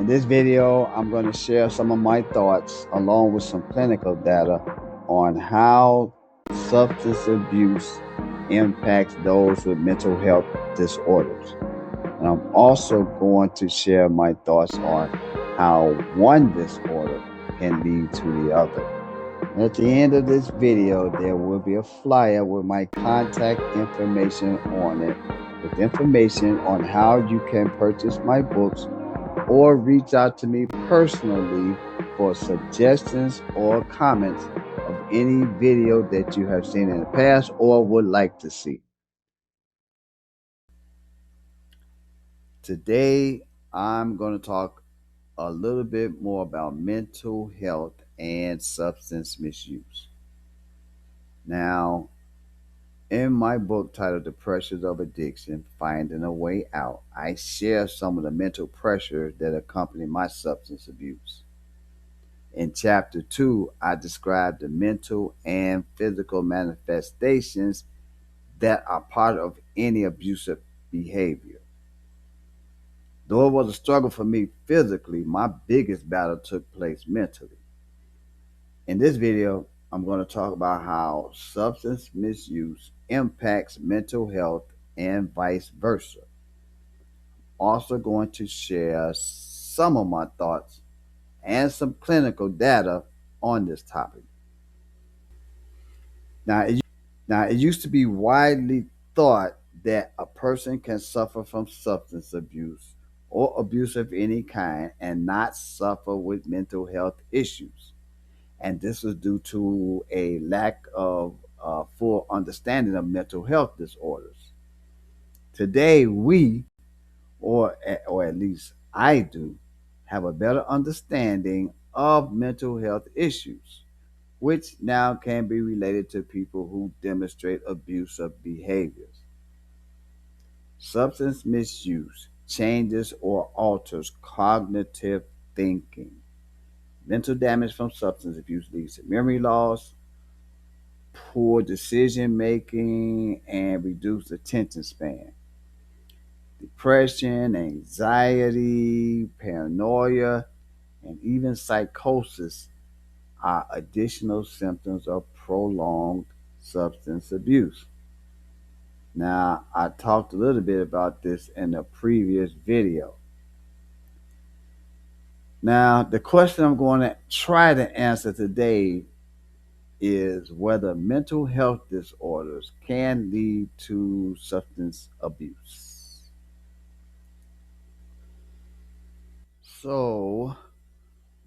In this video, I'm going to share some of my thoughts along with some clinical data on how substance abuse impacts those with mental health disorders. And I'm also going to share my thoughts on how one disorder can lead to the other. And at the end of this video, there will be a flyer with my contact information on it, with information on how you can purchase my books or reach out to me personally for suggestions or comments of any video that you have seen in the past or would like to see. Today, I'm going to talk a little bit more about mental health and substance misuse. Now, in my book titled The Pressures of Addiction, Finding a Way Out, I share some of the mental pressures that accompany my substance abuse. In chapter 2, I describe the mental and physical manifestations that are part of any abusive behavior. Though it was a struggle for me physically, my biggest battle took place mentally. In this video, I'm going to talk about how substance misuse impacts mental health and vice versa. Also going to share some of my thoughts and some clinical data on this topic. Now, it used to be widely thought that a person can suffer from substance abuse or abuse of any kind and not suffer with mental health issues. And this is due to a lack of full understanding of mental health disorders. Today, or at least I do, have a better understanding of mental health issues, which now can be related to people who demonstrate abusive behaviors. Substance misuse changes or alters cognitive thinking. Mental damage from substance abuse leads to memory loss, poor decision making, and reduced attention span. Depression, anxiety, paranoia, and even psychosis are additional symptoms of prolonged substance abuse. Now, I talked a little bit about this in a previous video. Now, the question I'm going to try to answer today is whether mental health disorders can lead to substance abuse. So,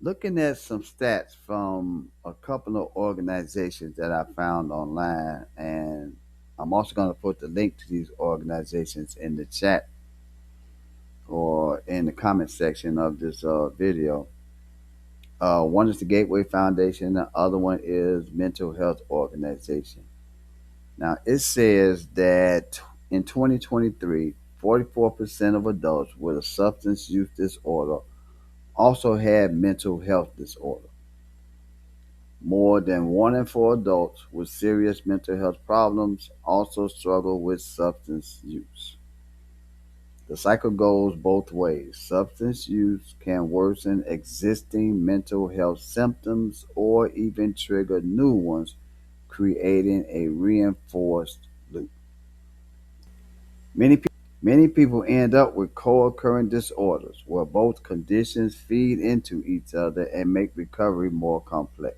looking at some stats from a couple of organizations that I found online, and I'm also going to put the link to these organizations in the chat or in the comment section of this video. One is the Gateway Foundation, the other one is Mental Health Organization. Now, it says that in 2023, 44% of adults with a substance use disorder also had mental health disorder. More than 1 in 4 adults with serious mental health problems also struggle with substance use. The cycle goes both ways. Substance use can worsen existing mental health symptoms or even trigger new ones, creating a reinforced loop. Many people end up with co-occurring disorders where both conditions feed into each other and make recovery more complex.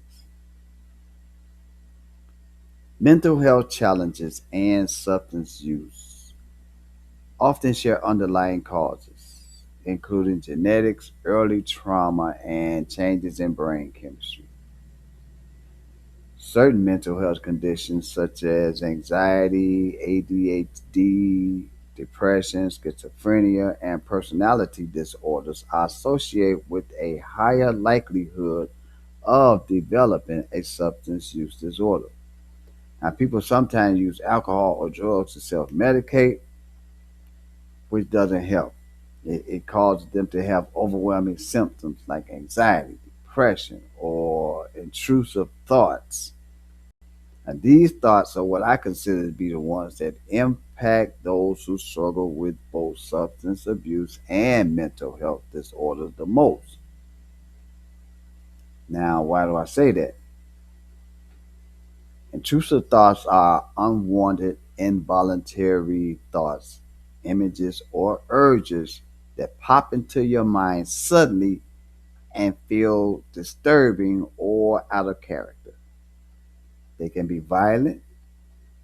Mental health challenges and substance use often share underlying causes, including genetics, early trauma, and changes in brain chemistry. Certain mental health conditions, such as anxiety, ADHD, depression, schizophrenia, and personality disorders, are associated with a higher likelihood of developing a substance use disorder. Now, people sometimes use alcohol or drugs to self medicate, which doesn't help. It causes them to have overwhelming symptoms like anxiety, depression, or intrusive thoughts. And these thoughts are what I consider to be the ones that impact those who struggle with both substance abuse and mental health disorders the most. Now, why do I say that? Intrusive thoughts are unwanted, involuntary thoughts, images, or urges that pop into your mind suddenly and feel disturbing or out of character. They can be violent,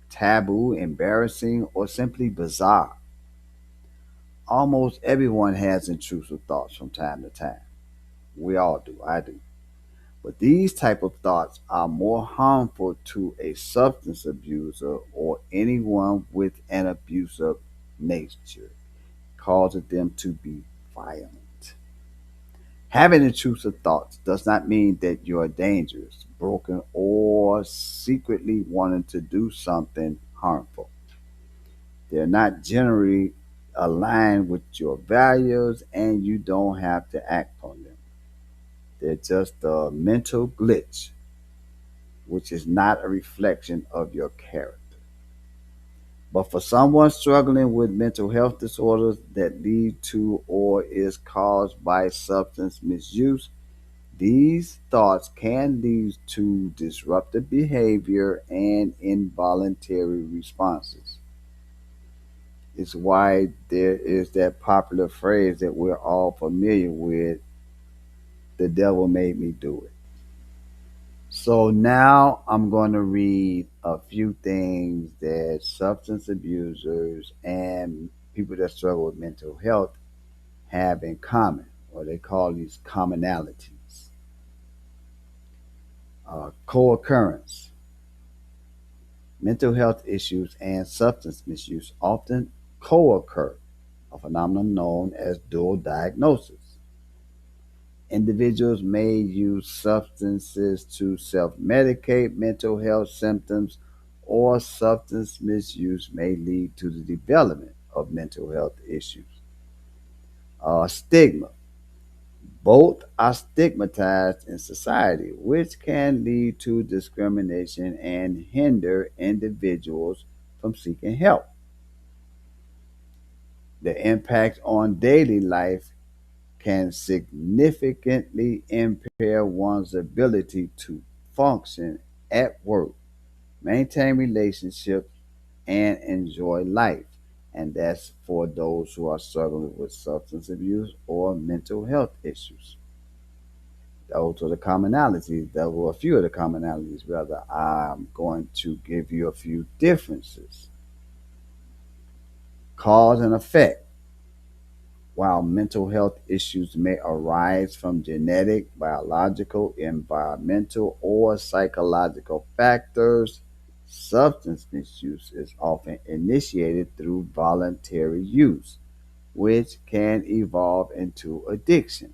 taboo, embarrassing, or simply bizarre. Almost everyone has intrusive thoughts from time to time. We all do, I do. But these type of thoughts are more harmful to a substance abuser or anyone with an abusive nature, causing them to be violent. Having intrusive thoughts does not mean that you are dangerous, broken, or secretly wanting to do something harmful. They're not generally aligned with your values and you don't have to act on them. They're just a mental glitch, which is not a reflection of your character. But for someone struggling with mental health disorders that lead to or is caused by substance misuse, these thoughts can lead to disruptive behavior and involuntary responses. It's why there is that popular phrase that we're all familiar with: the devil made me do it. So now I'm going to read a few things that substance abusers and people that struggle with mental health have in common, or they call these commonalities. Co occurrence. Mental health issues and substance misuse often co occur, a phenomenon known as dual diagnosis. Individuals may use substances to self medicate mental health symptoms, or substance misuse may lead to the development of mental health issues. Stigma. Both are stigmatized in society, which can lead to discrimination and hinder individuals from seeking help. The impact on daily life can significantly impair one's ability to function at work, maintain relationships, and enjoy life. And that's for those who are struggling with substance abuse or mental health issues. Those are the commonalities. There were a few of the commonalities, rather. I'm going to give you a few differences. Cause and effect. While mental health issues may arise from genetic, biological, environmental, or psychological factors, substance misuse is often initiated through voluntary use, which can evolve into addiction.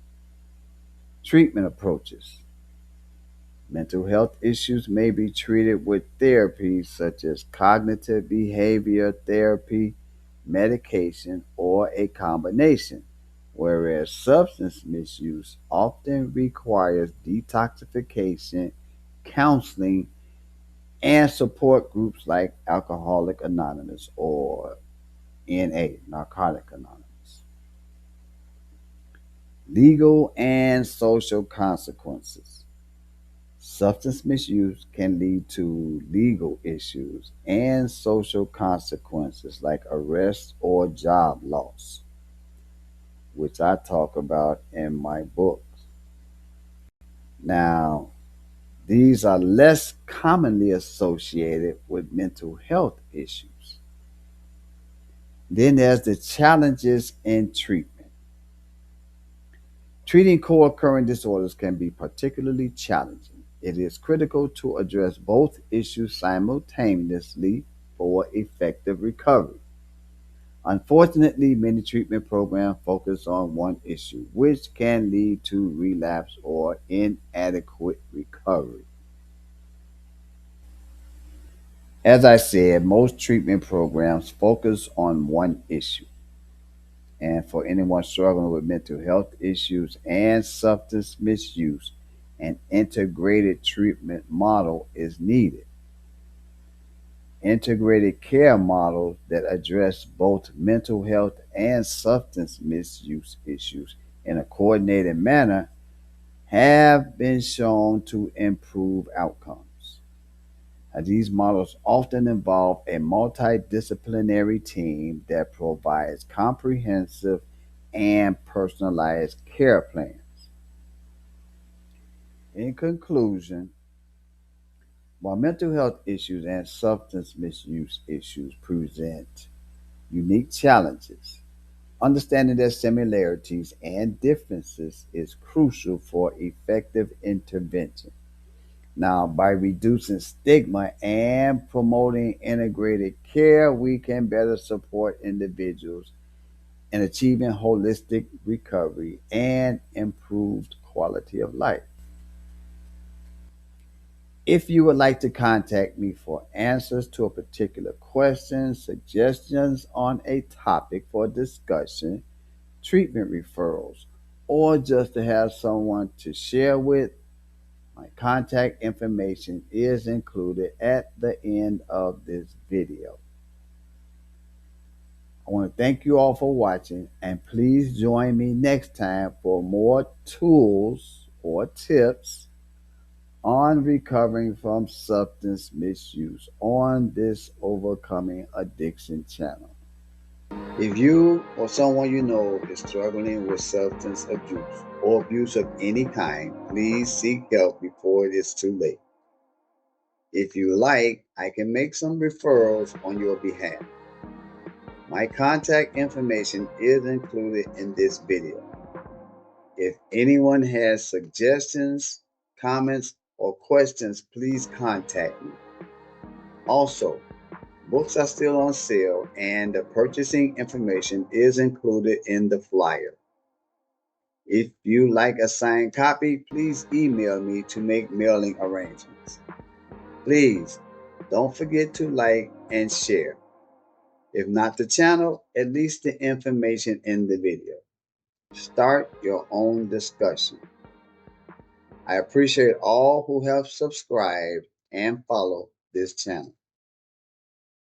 Treatment approaches. Mental health issues may be treated with therapies such as cognitive behavior therapy, medication, or a combination, whereas substance misuse often requires detoxification, counseling, and support groups like Alcoholic Anonymous or NA, Narcotic Anonymous. Legal and social consequences. Substance misuse can lead to legal issues and social consequences like arrest or job loss, which I talk about in my books. Now, these are less commonly associated with mental health issues. Then there's the challenges in treatment. Treating co occurring disorders can be particularly challenging. It is critical to address both issues simultaneously for effective recovery. Unfortunately, many treatment programs focus on one issue, which can lead to relapse or inadequate recovery. As I said, most treatment programs focus on one issue. And for anyone struggling with mental health issues and substance misuse, an integrated treatment model is needed. integrated care models that address both mental health and substance misuse issues in a coordinated manner have been shown to improve outcomes. These models often involve a multidisciplinary team that provides comprehensive and personalized care plans. In conclusion, while mental health issues and substance misuse issues present unique challenges, understanding their similarities and differences is crucial for effective intervention. Now, by reducing stigma and promoting integrated care, we can better support individuals in achieving holistic recovery and improved quality of life. If you would like to contact me for answers to a particular question, suggestions on a topic for discussion, treatment referrals, or just to have someone to share with, my contact information is included at the end of this video. I want to thank you all for watching, and please join me next time for more tools or tips on recovering from substance misuse on this Overcoming Addiction channel. If you or someone you know is struggling with substance abuse or abuse of any kind, please seek help before it is too late. If you like, I can make some referrals on your behalf. My contact information is included in this video. If anyone has suggestions, comments, or questions, please contact me. Also, books are still on sale and the purchasing information is included in the flyer. If you like a signed copy, please email me to make mailing arrangements. Please don't forget to like and share. If not the channel, at least the information in the video. Start your own discussion. I appreciate all who have subscribed and follow this channel.